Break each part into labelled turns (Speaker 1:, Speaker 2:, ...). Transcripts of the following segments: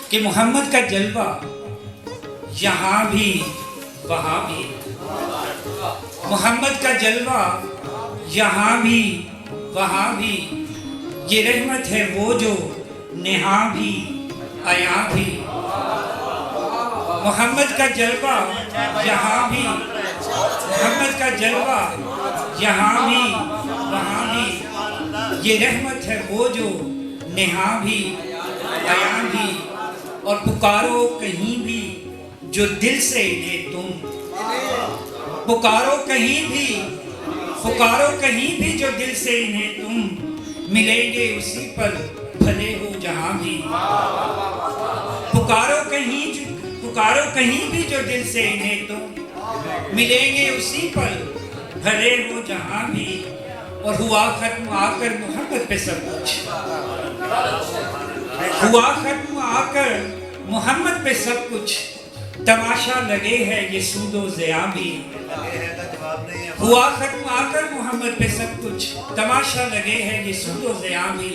Speaker 1: کہ محمد کا جلوہ یہاں بھی وہاں بھی، محمد کا جلوہ یہاں بھی وہاں بھی، یہ رحمت ہے وہ جو نہاں بھی عیاں بھی، محمد کا جلوہ یہاں بھی، محمد کا جلوہ یہاں بھی وہاں بھی، یہ رحمت ہے وہ جو نہاں بھی عیاں بھی، اور پکارو کہیں بھی جو دل سے انہیں تم، پکارو کہیں بھی، پکارو کہیں بھی جو دل سے انہیں تم، ملیں گے اسی پر بھلے ہو جہاں بھی، پکارو کہیں بھی جو دل سے انہیں تم، ملیں گے اسی پر بھلے ہو جہاں بھی، اور ہوا ختم آ کر محمد پہ سب کچھ، ہوا ختم آ کر محمد پہ سب کچھ، تماشا لگے ہے یہ سود و ضیاء بھی، ہوا ختم آ کر محمد پہ سب کچھ، تماشا لگے ہے یہ سود و ضیاء بھی،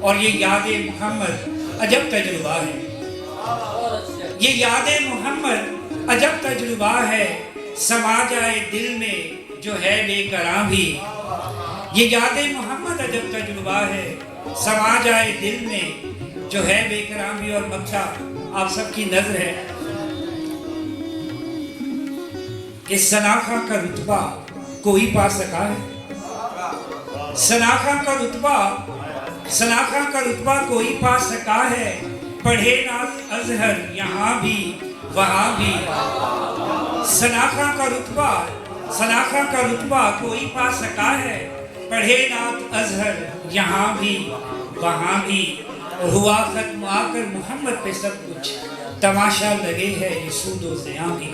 Speaker 1: اور یہ یاد محمد عجب تجربہ ہے، یہ یاد محمد عجب تجربہ ہے، سما جائے دل میں جو ہے بے قراں بھی، یہ یاد محمد عجب تجربہ ہے، سما جائے دل میں جو ہے بے قراں بھی۔ اور مکہ آپ سب کی نظر ہے کہ ثناء کا رتبہ کوئی پا سکا ہے، ثناء کا رتبہ کوئی پا سکا ہے، پڑھے نعت ازہر یہاں بھی وہاں بھی، ثناء کا رتبہ کوئی پا سکا ہے، پڑھے نعت ازہر یہاں بھی وہاں بھی، ہوا ختم آ کر محمد پہ سب کچھ، تماشا لگے ہے یہ سود و ضیاء بھی۔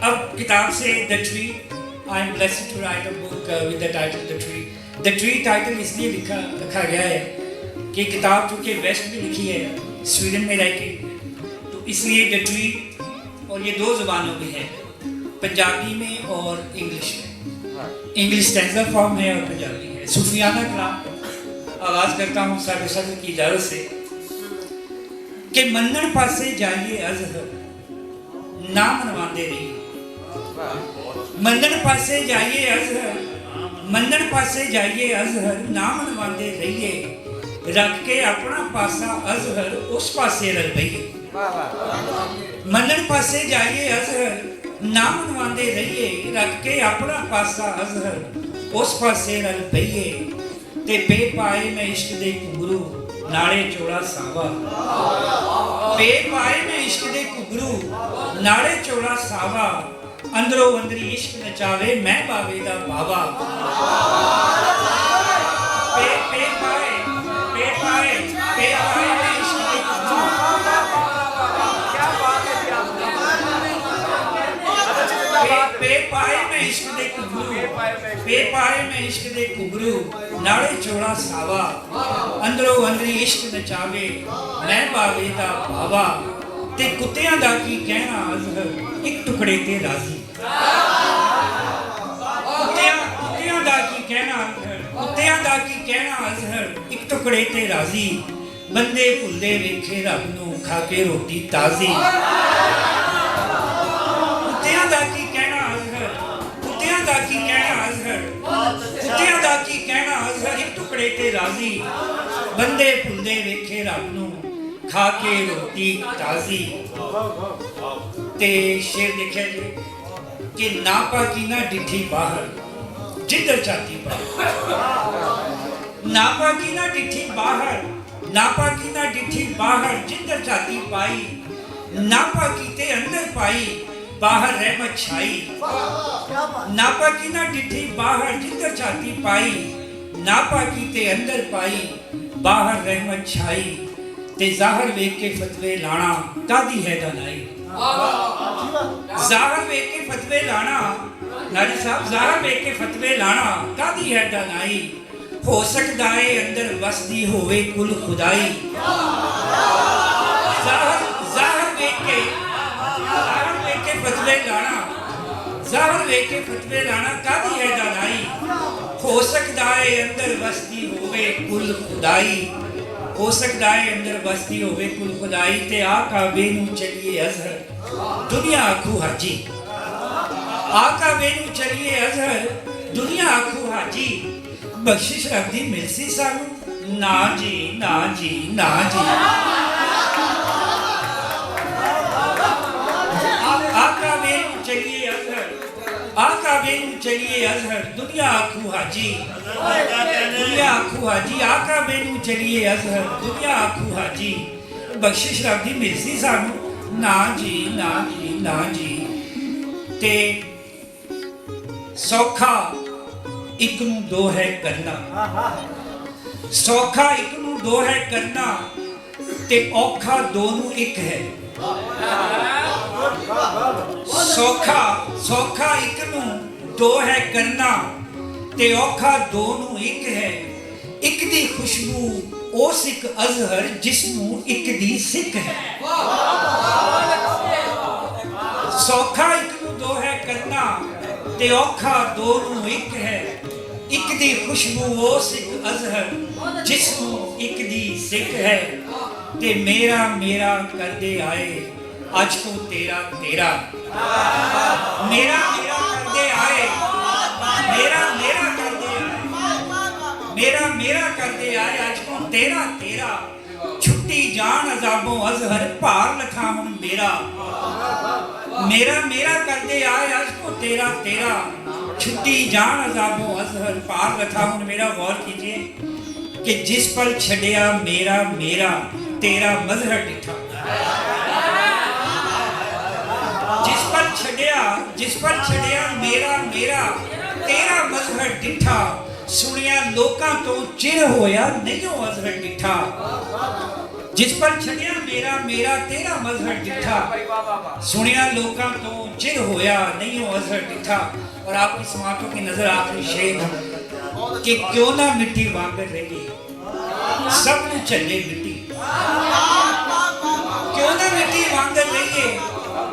Speaker 1: اب کتاب سے The Tree, I am blessed to write a book with the title The Tree. The Tree title اس لیے رکھا گیا ہے کہ کتاب چونکہ ویسٹ میں لکھی ہے، سویڈن میں رہ کے، تو اس لیے The Tree، اور یہ دو زبانوں میں ہے، پنجابی میں اور انگلش میں، انگلش اسٹینزا فارم ہے اور پنجابی ہے۔ صوفیانہ کلام آغاز کرتا ہوں صاحب صدر کی اجازت سے کہ منن پاسے جائیے ازہر نہ منواندے رہیے، منن پاسے جائیے ازہر، منن پاسے جائیے ازہر نہ منواندے رہیے، رکھ کے اپنا پاسا ازہر اس پاسے رل بئیے، منن پاسے جائیے ازہر نہ منواندے رہیے، رکھ کے اپنا پاسا ازہر اس پاسے رل بئیے، تے بے پائے میں عشق دے کبرو ناڑے چوڑا ساوا، بے پائے میں عشق دے کبرو ناڑے چوڑا ساوا، اندرو اندری عشق نچاوے میں باوے دا بابا، بے پائے میں عشق دے کبرو، بے پائے میں عشق دے کبرو، بے پائے میں عشق دے کبرو ناڑے چوڑا ساوا، اندرو اندری عشق نچاوے میں باوے دا بابا، تے کتیاں دا کی کہنا ازہر ایک ٹکڑے تے راضی، کتیاں دا کی کہنا ازہر، کتیاں دا کی کہنا ازہر ایک ٹکڑے تے راضی، بندے بھلدے ویکھے رب نو کھا کے روٹی تازی، کتیاں دا کی کہنا ازہر، کتیاں دا کی کہنا ازہر، کتیاں دا کی کہنا ازہر ایک ٹکڑے تے راضی، بندے بھلدے ویکھے رب نو کھا کے روٹی تازی۔ تے شیر دیکھے جی کہ ناپاکی نہ ڈٹھی باہر جدھر چاہتی پائی، ناپاکی نہ ڈٹھی باہر، ناپاکی نہ ڈٹھی باہر جدھر چاہتی پائی، ناپاکی تے اندر پائی باہر رحمت چھائی، ناپاکی نہ ڈٹھی باہر جدھر چاہتی پائی، ناپاکی تے اندر پائی باہر رحمت چھائی، تے ظاہر ویکھ کے فتوے لانا کادی ہے دانائی، ظاہر ویکھ کے فتوے لانا، ناری صاحب ظاہر ویکھ کے فتوے لانا کادی ہے دانائی، ہو سکدا ہے اندر وسدی ہوئے کل خدائی، ظاہر ویکھ کے فتوے لانا، ظاہر ویکھ کے فتوے لانا کادی ہے دانائی، ہو سکدا ہے اندر وسدی ہوئے کل خدائی، ਹੋ ਸਕਦਾ ਹੈ ਅੰਦਰ ਵਸਦੀ ਹੋਵੇ ਕੁਲ ਖੁਦਾਈ ਤੇ ਆ ਕਾਬੇ ਨੂੰ ਚਲੀਏ ਅਜ਼ਹਰ ਦੁਨੀਆ ਆਖੂ ਹਾਜੀ ਆ ਕਾਬੇ ਨੂੰ ਚਲੀਏ ਅਜ਼ਹਰ ਦੁਨੀਆ ਆਖੂ ਹਾਜੀ ਬਖਸ਼ਿਸ਼ ਰੱਬਦੀ ਮਿਲਸੀ ਸਾਨੂੰ ਨਾ ਜੀ ਨਾ ਜੀ ਨਾ ਜੀ ਆ ਕਾਬੇ ਨੂੰ ਚਲੀਏ ਅਜ਼ਹਰ ਆ ਕਾਬੇ ਨੂੰ ਚਲੀਏ ਅਜ਼ਹਰ ਦੁਨੀਆ ਆਖੂ ਹਾਜੀ ਦੁਨੀਆ ਆਖੂ ਹਾਜੀ ਆ ਕਾਬੇ ਨੂੰ ਚਲੀਏ ਅਜ਼ਹਰ ਦੁਨੀਆ ਆਖੂ ਹਾਜੀ ਬਖਸ਼ਿਸ਼ ਰੱਬਦੀ ਮਿਲਸੀ ਸਾਨੂੰ ਨਾ ਜੀ ਨਾ ਜੀ ਨਾ ਜੀ ਤੇ ਸੌਖਾ ਇੱਕ ਨੂੰ ਦੋ ਹੈ ਕਰਨਾ ਸੌਖਾ ਇੱਕ ਨੂੰ ਦੋ ਹੈ ਕਰਨਾ ਤੇ ਔਖਾ ਦੋ ਨੂੰ ਇੱਕ ਹੈ ਸੌਖਾ ਇੱਕ ਨੂੰ ਦੋ ਹੈ ਕਰਨਾ ਤੇ ਔਖਾ ਦੋ ਨੂੰ ਇੱਕ ਹੈ ਇੱਕ ਦੀ ਖੁਸ਼ਬੂ ਉਸ ਇੱਕ ਅਜ਼ਹਰ ਜਿਸ ਨੂੰ ਇੱਕ ਦੀ ਸਿੱਖ ਹੈ ਸੌਖਾ ਇੱਕ ਨੂੰ ਦੋ ਹੈ ਕਰਨਾ ਤੇ ਔਖਾ ਦੋ ਨੂੰ ਇੱਕ ਹੈ ਇੱਕ ਦੀ ਖੁਸ਼ਬੂ ਉਸ ਇੱਕ ਅਜ਼ਹਰ ਜਿਸ ਨੂੰ ਇੱਕ ਦੀ ਸਿੱਖ ਹੈ ਤੇ ਮੇਰਾ ਮੇਰਾ ਕਰਦੇ ਆਏ ਅੱਜ ਤੋਂ ਤੇਰਾ ਤੇਰਾ ਮੇਰਾ ਮੇਰਾ ਕਰਦੇ ਆਏ ਮੇਰਾ ਮੇਰਾ ਕਰਦੇ ਆਏ ਮੇਰਾ ਮੇਰਾ ਕਰਦੇ ਆਏ ਅੱਜ ਤੋਂ ਤੇਰਾ ਤੇਰਾ ਛੁੱਟੀ ਜਾਣ ਅਜ਼ਾਬੋਂ ਅਜ਼ਹਰ ਭਾਰ ਲਖਾ ਹੁਣ ਮੇਰਾ ਮੇਰਾ ਮੇਰਾ ਕਰਦੇ ਆਏ ਅੱਜ ਤੋਂ ਤੇਰਾ ਤੇਰਾ छुट्टी जान अजाबों अजहर पार रखा हूं मेरा गौर कीजिए कि जिस पल छड़िया मेरा मेरा तेरा मजहर डिठा जिस पल छड़िया मेरा मेरा तेरा मजहर डिठा सुनिया लोकां तो चिर होया नहीं अजहर डिठा जिस पर छड़िया मेरा मेरा तेरा मजहर डिठा सुनिया लोकां तो चिर होया नहीं अजहर डिठा और आपकी समातों की नजर आखिरी शेर कि क्यों ना मिट्टी वांगर रही सब न चले मिट्टी क्यों ना मिट्टी वांगर रही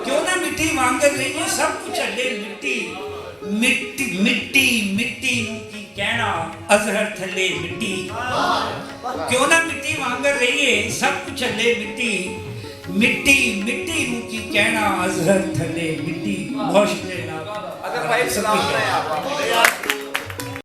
Speaker 1: क्यों ना मिट्टी वांगर रही सब कुछ चले मिट्टी मिट्टी मिट्टी मिट्टी की कहना अजहर थले मिट्टी क्यों ना मिट्टी वांगर रही सब कुछ चले मिट्टी मिट्टी मिट्टी की कहना अजहर थले मिट्टी बहुत शुक्रिया।
Speaker 2: अगर भाई सलाम है आप